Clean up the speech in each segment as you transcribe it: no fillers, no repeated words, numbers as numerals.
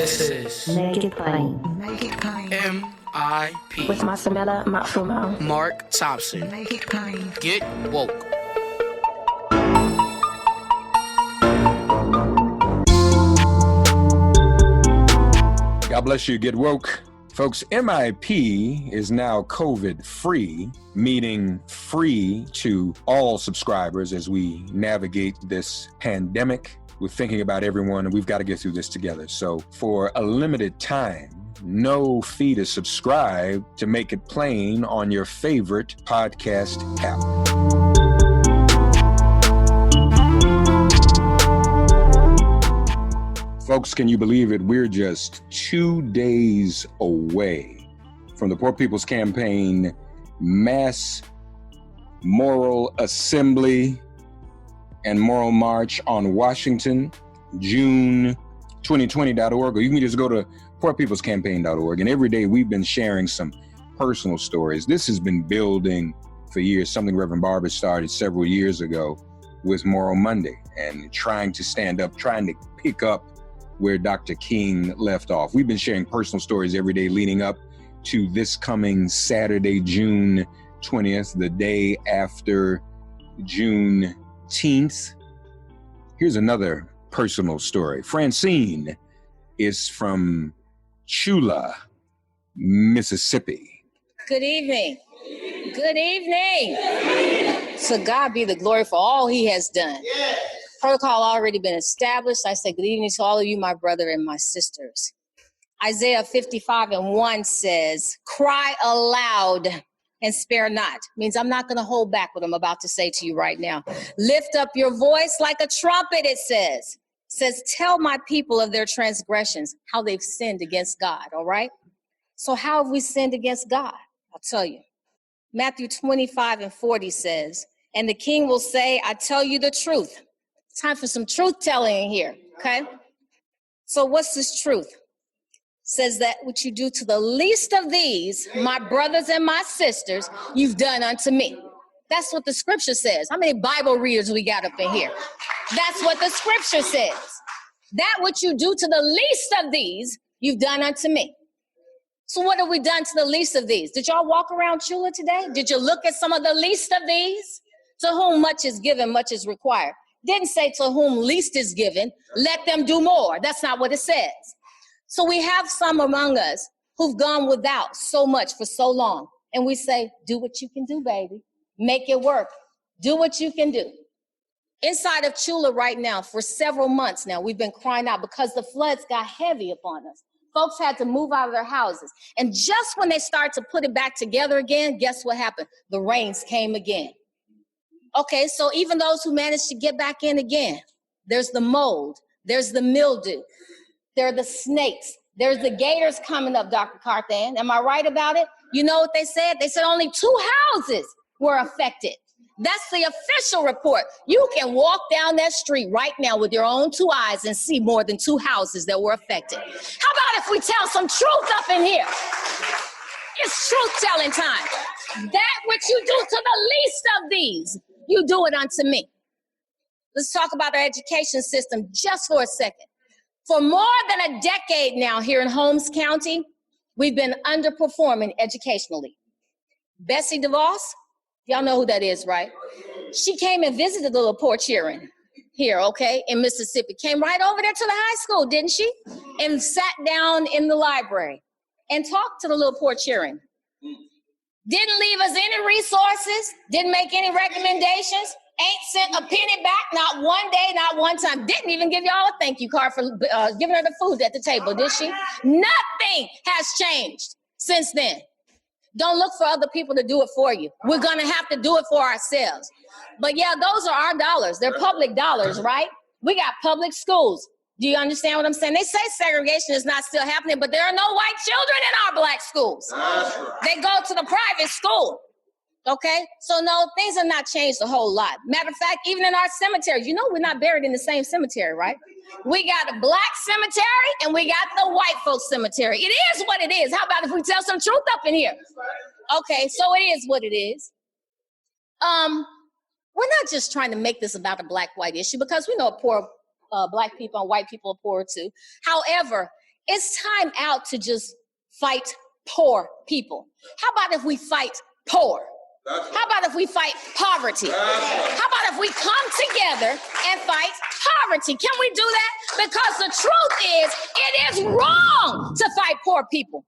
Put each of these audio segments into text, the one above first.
This is Make It Plain. Make It Plain. MIP With Masamela Matfumo. Mark Thompson. Make It Plain. Get woke. God bless you. Get woke. Folks, MIP is now COVID-free, meaning free to all subscribers as we navigate this pandemic. We're thinking about everyone, and we've got to get through this together. So for a limited time, no fee to subscribe to Make It Plain on your favorite podcast app. Folks, can you believe it? We're just 2 days away from the Poor People's Campaign mass moral assembly and moral march on Washington, June 2020.org, or you can just go to poorpeoplescampaign.org. And every day we've been sharing some personal stories. This has been building for years, something Reverend Barber started several years ago with Moral Monday and trying to stand up, trying to pick up where Dr. King left off. We've been sharing personal stories every day leading up to this coming Saturday, June 20th, the day after Juneteenth. Here's another personal story. Francine is from Chula, Mississippi. Good evening. Good evening. To God be the glory for all he has done. Protocol already been established. I say good evening to all of you, my brother and my sisters. Isaiah 55:1 says, cry aloud and spare not. Means I'm not going to hold back what I'm about to say to you right now. Lift up your voice like a trumpet, it says. It says, tell my people of their transgressions, how they've sinned against God, all right? So how have we sinned against God? I'll tell you. Matthew 25:40 says, and the king will say, I tell you the truth. Time for some truth telling in here, okay? So what's this truth? Says that what you do to the least of these, my brothers and my sisters, you've done unto me. That's what the scripture says. How many Bible readers we got up in here? That's what the scripture says. That what you do to the least of these, you've done unto me. So what have we done to the least of these? Did y'all walk around Chula today? Did you look at some of the least of these? To whom much is given, much is required. Didn't say to whom least is given, let them do more. That's not what it says. So we have some among us who've gone without so much for so long. And we say, do what you can do, baby. Make it work. Do what you can do. Inside of Chula right now, for several months now, we've been crying out because the floods got heavy upon us. Folks had to move out of their houses. And just when they start to put it back together again, guess what happened? The rains came again. Okay, so even those who managed to get back in again, there's the mold, there's the mildew, there are the snakes, there's the gators coming up, Dr. Carthan. Am I right about it? You know what they said? They said only 2 houses were affected. That's the official report. You can walk down that street right now with your own 2 eyes and see more than 2 houses that were affected. How about if we tell some truth up in here? It's truth-telling time. That which you do to the least of these, you do it unto me. Let's talk about our education system just for a second. For more than a decade now here in Holmes County, we've been underperforming educationally. Bessie DeVos, y'all know who that is, right? She came and visited the little poor children here, okay, in Mississippi. Came right over there to the high school, didn't she? And sat down in the library and talked to the little poor children. Didn't leave us any resources, didn't make any recommendations, ain't sent a penny back, not one day, not one time. Didn't even give y'all a thank you card for giving her the food at the table, did she? Nothing has changed since then. Don't look for other people to do it for you. We're gonna have to do it for ourselves. But yeah, those are our dollars. They're public dollars, right? We got public schools. Do you understand what I'm saying? They say segregation is not still happening, but there are no white children in our black schools. They go to the private school, okay? So no, things have not changed a whole lot. Matter of fact, even in our cemeteries, you know we're not buried in the same cemetery, right? We got a black cemetery and we got the white folks cemetery. It is what it is. How about if we tell some truth up in here? Okay, so it is what it is. We're not just trying to make this about a black-white issue because we know poor black people and white people are poor too. However, It's time out to just fight poor people. How about if we fight poor? How about if we fight poverty? How about if we come together and fight poverty? Can we do that? Because the truth is, it is wrong to fight poor people.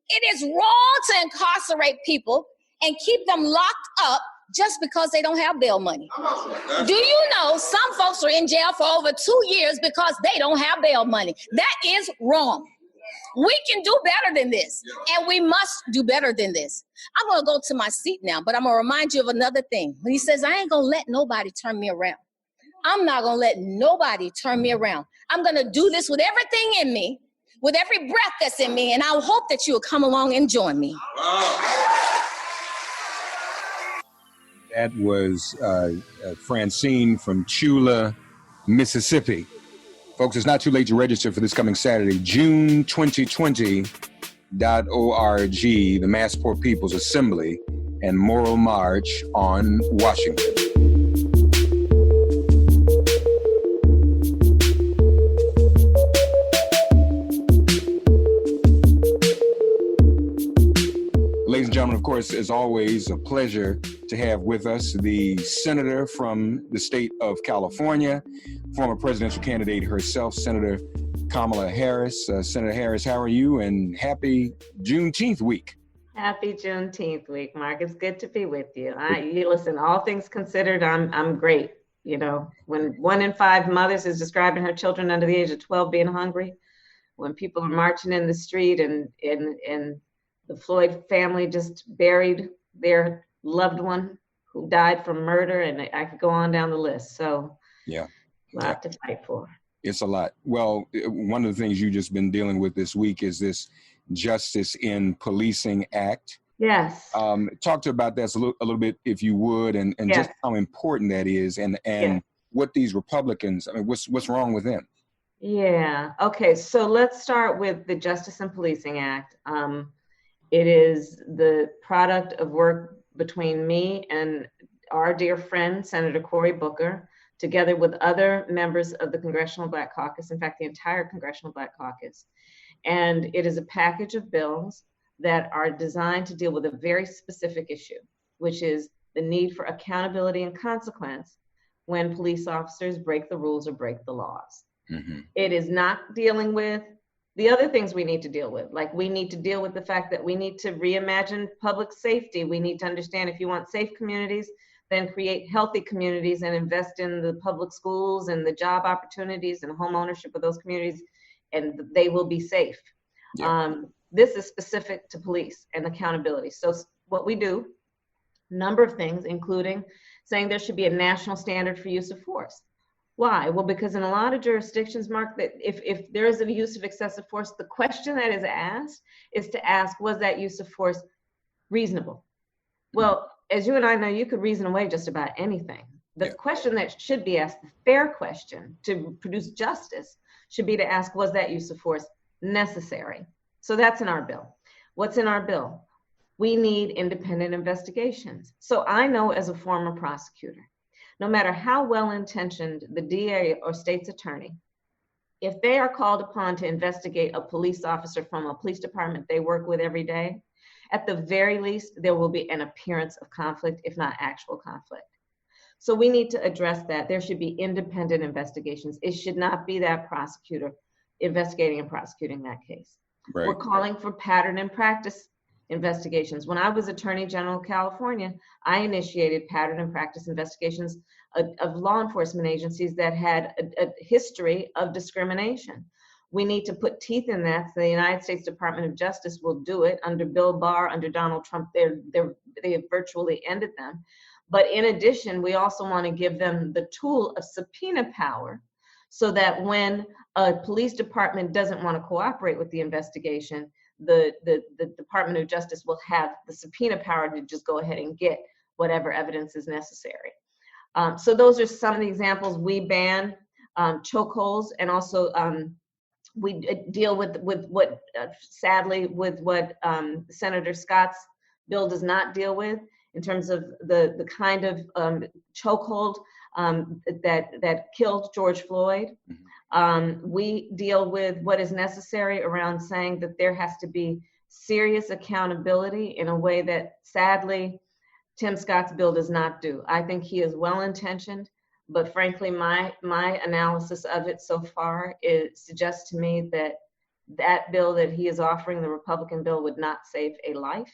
It is wrong to incarcerate people and keep them locked up just because they don't have bail money. Do you know some folks are in jail for over 2 years because they don't have bail money? That is wrong. We can do better than this, and we must do better than this. I'm going to go to my seat now, but I'm going to remind you of another thing. When he says, I ain't going to let nobody turn me around. I'm not going to let nobody turn me around. I'm going to do this with everything in me, with every breath that's in me, and I hope that you'll come along and join me. That was Francine from Chula, Mississippi. Folks, it's not too late to register for this coming Saturday, June 2020.org, the Mass Poor People's Assembly and Moral March on Washington. Ladies and gentlemen, of course, as always, a pleasure to have with us the senator from the state of California, former presidential candidate herself, Senator Kamala Harris. Senator Harris, how are you? And happy Juneteenth week. Happy Juneteenth week, Mark. It's good to be with you. You listen, all things considered, I'm great. You know, when 1 in 5 mothers is describing her children under the age of 12 being hungry, when people are marching in the street and the Floyd family just buried their loved one who died from murder, and I could go on down the list. So yeah, a lot to fight for. It's a lot. Well, one of the things you've just been dealing with this week is this Justice in Policing Act. Yes. Talk to about that a little bit, if you would, and yes. Just how important that is, and yes. What these Republicans, I mean, what's wrong with them? Yeah. Okay. So let's start with the Justice in Policing Act. It is the product of work between me and our dear friend, Senator Cory Cooker, together with other members of the Congressional Black Caucus, in fact, the entire Congressional Black Caucus. And it is a package of bills that are designed to deal with a very specific issue, which is the need for accountability and consequence when police officers break the rules or break the laws. Mm-hmm. It is not dealing with the other things we need to deal with. Like, we need to deal with the fact that we need to reimagine public safety. We need to understand, if you want safe communities, then create healthy communities and invest in the public schools and the job opportunities and home ownership of those communities, and they will be safe. Yeah. This is specific to police and accountability. So what we do, a number of things, including saying there should be a national standard for use of force. Why? Well, because in a lot of jurisdictions, Mark, that if there is a use of excessive force, the question that is asked is to ask, was that use of force reasonable? Well, as you and I know, you could reason away just about anything. The question that should be asked, the fair question to produce justice, should be to ask, was that use of force necessary? So that's in our bill. What's in our bill? We need independent investigations. So I know, as a former prosecutor, no matter how well-intentioned the DA or state's attorney, if they are called upon to investigate a police officer from a police department they work with every day, at the very least, there will be an appearance of conflict, if not actual conflict. So we need to address that. There should be independent investigations. It should not be that prosecutor investigating and prosecuting that case. Right. We're calling for pattern and practice investigations. When I was Attorney General of California, I initiated pattern and practice investigations of law enforcement agencies that had a history of discrimination. We need to put teeth in that. So the United States Department of Justice will do it. Under Bill Barr, under Donald Trump, they have virtually ended them. But in addition, we also want to give them the tool of subpoena power, so that when a police department doesn't want to cooperate with the investigation, the Department of Justice will have the subpoena power to just go ahead and get whatever evidence is necessary. So those are some of the examples. We ban chokeholds, and also we deal with what, sadly, with what Senator Scott's bill does not deal with, in terms of the kind of chokehold that killed George Floyd. We deal with what is necessary around saying that there has to be serious accountability in a way that sadly Tim Scott's bill does not do. I think he is well-intentioned, but frankly, my analysis of it so far suggests to me that that bill that he is offering, the Republican bill, would not save a life,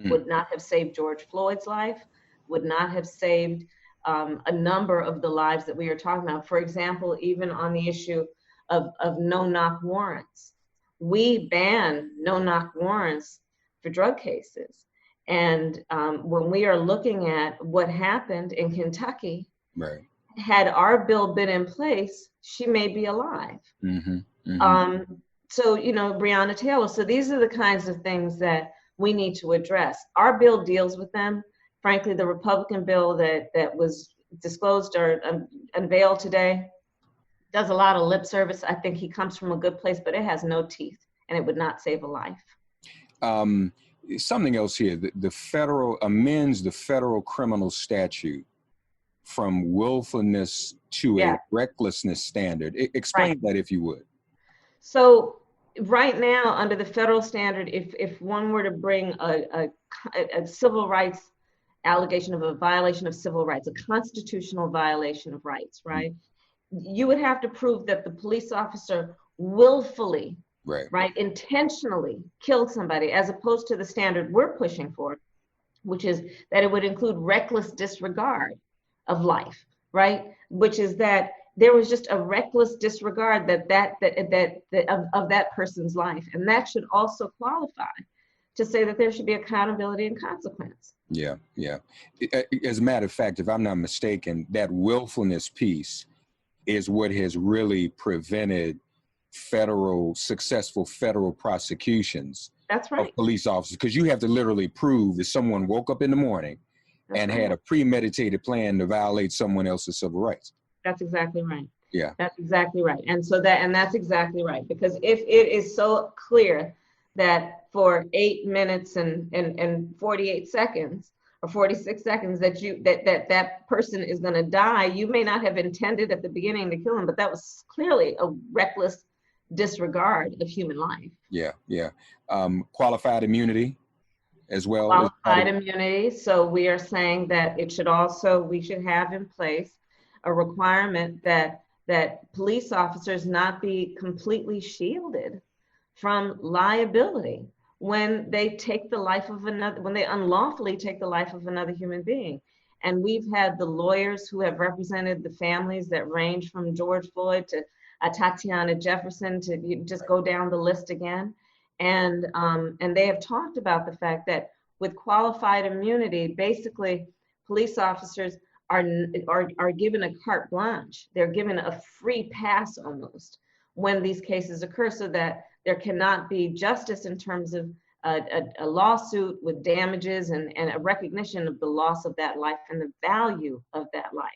would not have saved George Floyd's life, would not have saved a number of the lives that we are talking about. For example, even on the issue of no-knock warrants. We ban no-knock warrants for drug cases. And when we are looking at what happened in Kentucky, right, had our bill been in place, she may be alive. So, you know, Breonna Taylor. So these are the kinds of things that we need to address. Our bill deals with them. Frankly, the Republican bill that was disclosed or unveiled today does a lot of lip service. I think he comes from a good place, but it has no teeth, and it would not save a life. Something else here, the federal amends the federal criminal statute from willfulness to a recklessness standard. Explain that, if you would. So right now, under the federal standard, if one were to bring a civil rights allegation of a violation of civil rights, a constitutional violation of rights, right? You would have to prove that the police officer willfully, right, intentionally killed somebody, as opposed to the standard we're pushing for, which is that it would include reckless disregard of life, right? Which is that there was just a reckless disregard of that person's life, and that should also qualify to say that there should be accountability and consequence. Yeah. As a matter of fact, if I'm not mistaken, that willfulness piece is what has really prevented successful federal prosecutions. That's right. Of police officers, because you have to literally prove that someone woke up in the morning and had a premeditated plan to violate someone else's civil rights. That's exactly right. Yeah. That's exactly right. And that's exactly right. Because if it is so clear that for 8 minutes and 48 seconds or 46 seconds that person is going to die, you may not have intended at the beginning to kill him, but that was clearly a reckless disregard of human life. Yeah. Qualified immunity as well. Qualified immunity. So we are saying that we should have in place a requirement that police officers not be completely shielded from liability when they take the life of another, when they unlawfully take the life of another human being. And we've had the lawyers who have represented the families that range from George Floyd to Tatiana Jefferson, to just go down the list again. And they have talked about the fact that with qualified immunity, basically police officers are given a carte blanche. They're given a free pass almost when these cases occur, so that there cannot be justice in terms of a lawsuit with damages and a recognition of the loss of that life and the value of that life.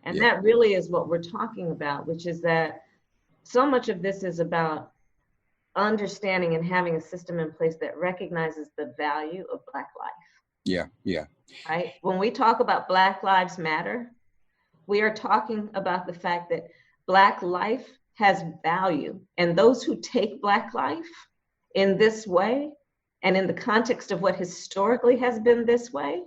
And that really is what we're talking about, which is that so much of this is about understanding and having a system in place that recognizes the value of Black life. Yeah. Right? When we talk about Black Lives Matter, we are talking about the fact that Black life has value. And those who take Black life in this way, and in the context of what historically has been this way,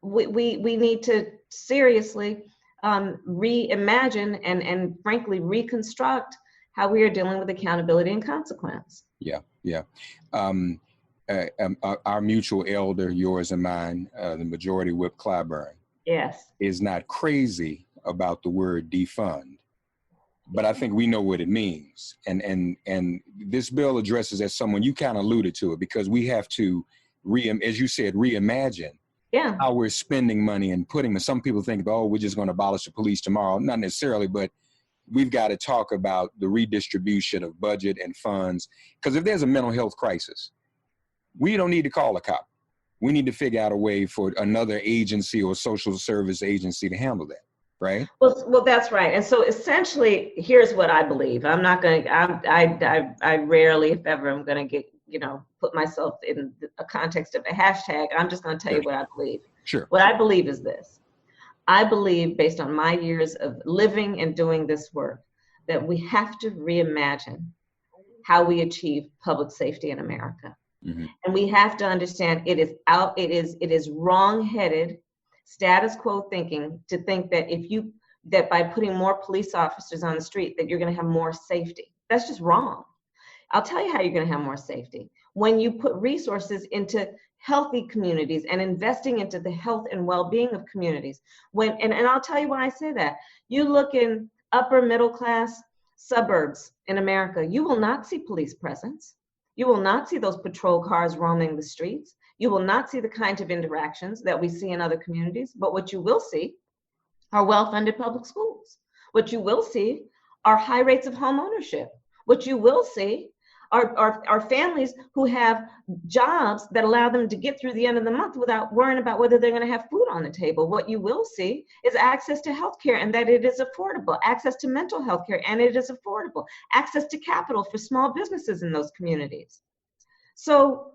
we need to seriously reimagine and frankly reconstruct how we are dealing with accountability and consequence. Yeah. Our mutual elder, yours and mine, the Majority Whip Clyburn, is not crazy about the word defund, but I think we know what it means. And this bill addresses, as someone, you kind of alluded to it, because we have to, as you said, reimagine how we're spending money and putting. Some people think, oh, we're just going to abolish the police tomorrow. Not necessarily, but we've got to talk about the redistribution of budget and funds. Because if there's a mental health crisis, we don't need to call a cop. We need to figure out a way for another agency or social service agency to handle that, right? Well, that's right. And so essentially, here's what I believe. I'm not going to, I rarely, if ever, I'm going to get, put myself in a context of a hashtag. I'm just going to tell you what I believe. Sure. What I believe is this. I believe, based on my years of living and doing this work, that we have to reimagine how we achieve public safety in America. Mm-hmm. And we have to understand it is wrong-headed status quo thinking to think that by putting more police officers on the street that you're going to have more safety. That's just wrong. I'll tell you how you're going to have more safety. When you put resources into healthy communities and investing into the health and well-being of communities. And I'll tell you why I say that. You look in upper middle class suburbs in America, you will not see police presence. You will not see those patrol cars roaming the streets. You will not see the kinds of interactions that we see in other communities. But what you will see are well-funded public schools. What you will see are high rates of home ownership. What you will see are families who have jobs that allow them to get through the end of the month without worrying about whether they're going to have food on the table. What you will see is access to healthcare and that it is affordable, access to mental health care and it is affordable, access to capital for small businesses in those communities. So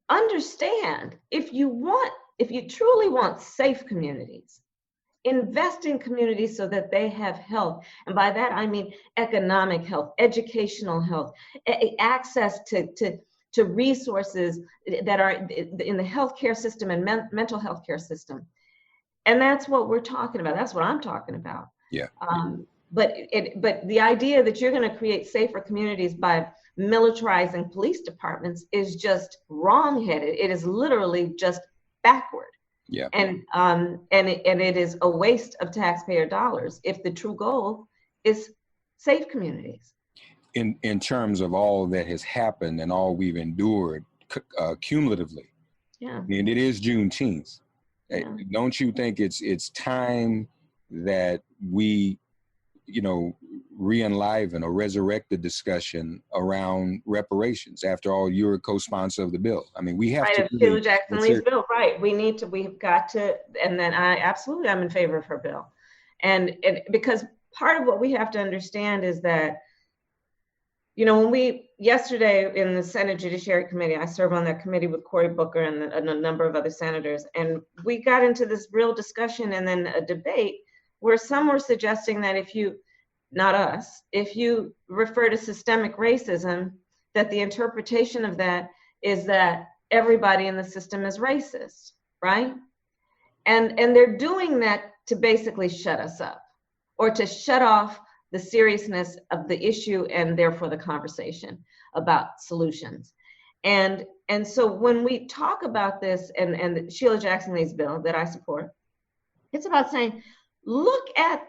understand, if you truly want safe communities, invest in communities so that they have health. And by that, I mean economic health, educational health, access to resources that are in the healthcare system and mental health care system. And that's what we're talking about. That's what I'm talking about. Yeah. But the idea that you're going to create safer communities by militarizing police departments is just wrong-headed. It is literally just backward. Yeah. And it is a waste of taxpayer dollars if the true goal is safe communities. In terms of all that has happened and all we've endured cumulatively, Yeah. and it is Juneteenth. Yeah. Don't you think it's time that we, re-enliven or resurrect the discussion around reparations? After all, you're a co-sponsor of the bill. I mean, we have to. Sheila Jackson Lee's bill, right? We've got to, and then I'm in favor of her bill. And because part of what we have to understand is that, when yesterday in the Senate Judiciary Committee, I serve on that committee with Cory Cooker and a number of other senators, and we got into this real discussion and then a debate where some were suggesting that if you refer to systemic racism, that the interpretation of that is that everybody in the system is racist, right? And they're doing that to basically shut us up or to shut off the seriousness of the issue and therefore the conversation about solutions. And so when we talk about this and Sheila Jackson Lee's bill that I support, it's about saying, look at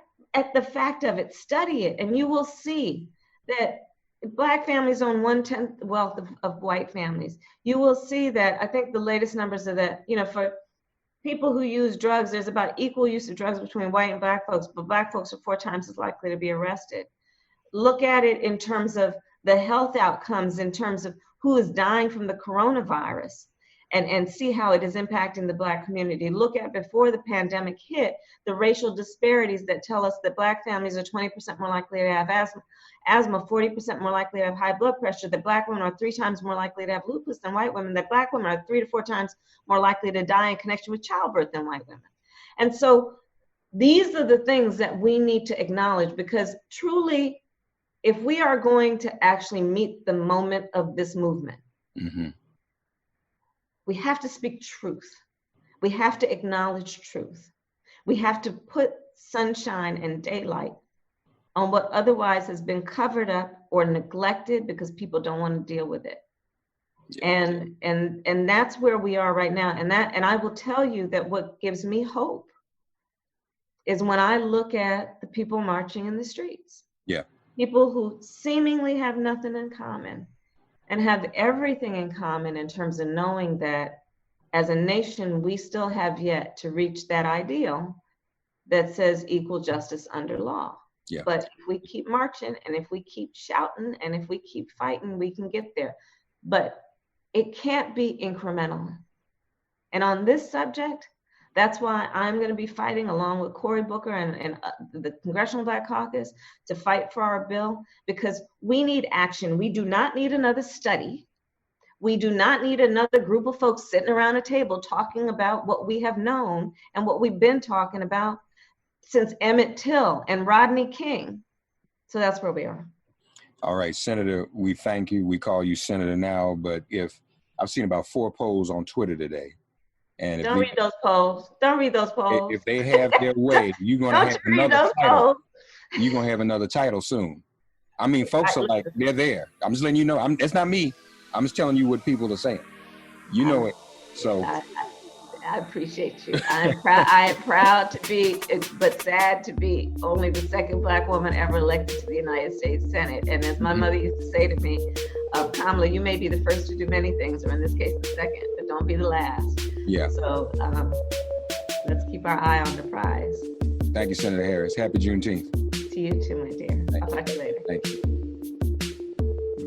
the fact of it, study it, and you will see that Black families own 1/10 the wealth of white families. You will see that, I think the latest numbers are that, for people who use drugs, there's about equal use of drugs between white and Black folks, but Black folks are 4 times as likely to be arrested. Look at it in terms of the health outcomes, in terms of who is dying from the coronavirus. And see how it is impacting the Black community. Look at, before the pandemic hit, the racial disparities that tell us that Black families are 20% more likely to have asthma, 40% more likely to have high blood pressure, that Black women are 3 times more likely to have lupus than white women, that Black women are 3 to 4 times more likely to die in connection with childbirth than white women. And so these are the things that we need to acknowledge, because truly, if we are going to actually meet the moment of this movement, mm-hmm. we have to speak truth. We have to acknowledge truth. We have to put sunshine and daylight on what otherwise has been covered up or neglected because people don't want to deal with it. Yeah. And that's where we are right now. And I will tell you that what gives me hope is when I look at the people marching in the streets. Yeah. People who seemingly have nothing in common, and have everything in common in terms of knowing that as a nation, we still have yet to reach that ideal that says equal justice under law. Yeah. But if we keep marching and if we keep shouting and if we keep fighting, we can get there. But it can't be incremental. And on this subject, that's why I'm going to be fighting along with Cory Cooker and the Congressional Black Caucus to fight for our bill, because we need action. We do not need another study. We do not need another group of folks sitting around a table talking about what we have known and what we've been talking about since Emmett Till and Rodney King. So that's where we are. All right, Senator, we thank you. We call you Senator now, but if I've seen about 4 polls on Twitter today. And don't read those polls. Don't read those polls. If they have their way, you're going to have another title. You're going to have another title soon. I mean, folks are like, they're there. I'm just letting you know. It's not me. I'm just telling you what people are saying. You know it. So I appreciate you. I am proud to be, but sad to be only the second Black woman ever elected to the United States Senate. And as my mother used to say to me, Kamala, you may be the first to do many things, or in this case, the second, but don't be the last. Yeah. So let's keep our eye on the prize. Thank you, Senator Harris. Happy Juneteenth. To you too, my dear. I'll talk to you later. Thank you.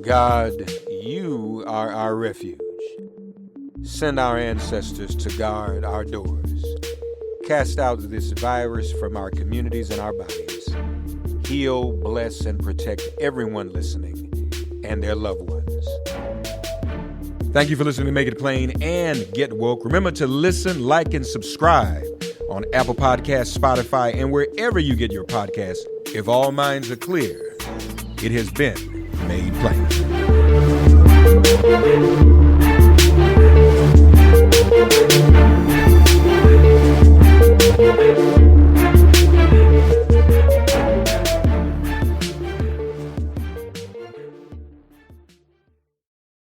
God, you are our refuge. Send our ancestors to guard our doors. Cast out this virus from our communities and our bodies. Heal, bless, and protect everyone listening and their loved ones. Thank you for listening to Make It Plain and Get Woke. Remember to listen, like, and subscribe on Apple Podcasts, Spotify, and wherever you get your podcasts. If all minds are clear, it has been made plain.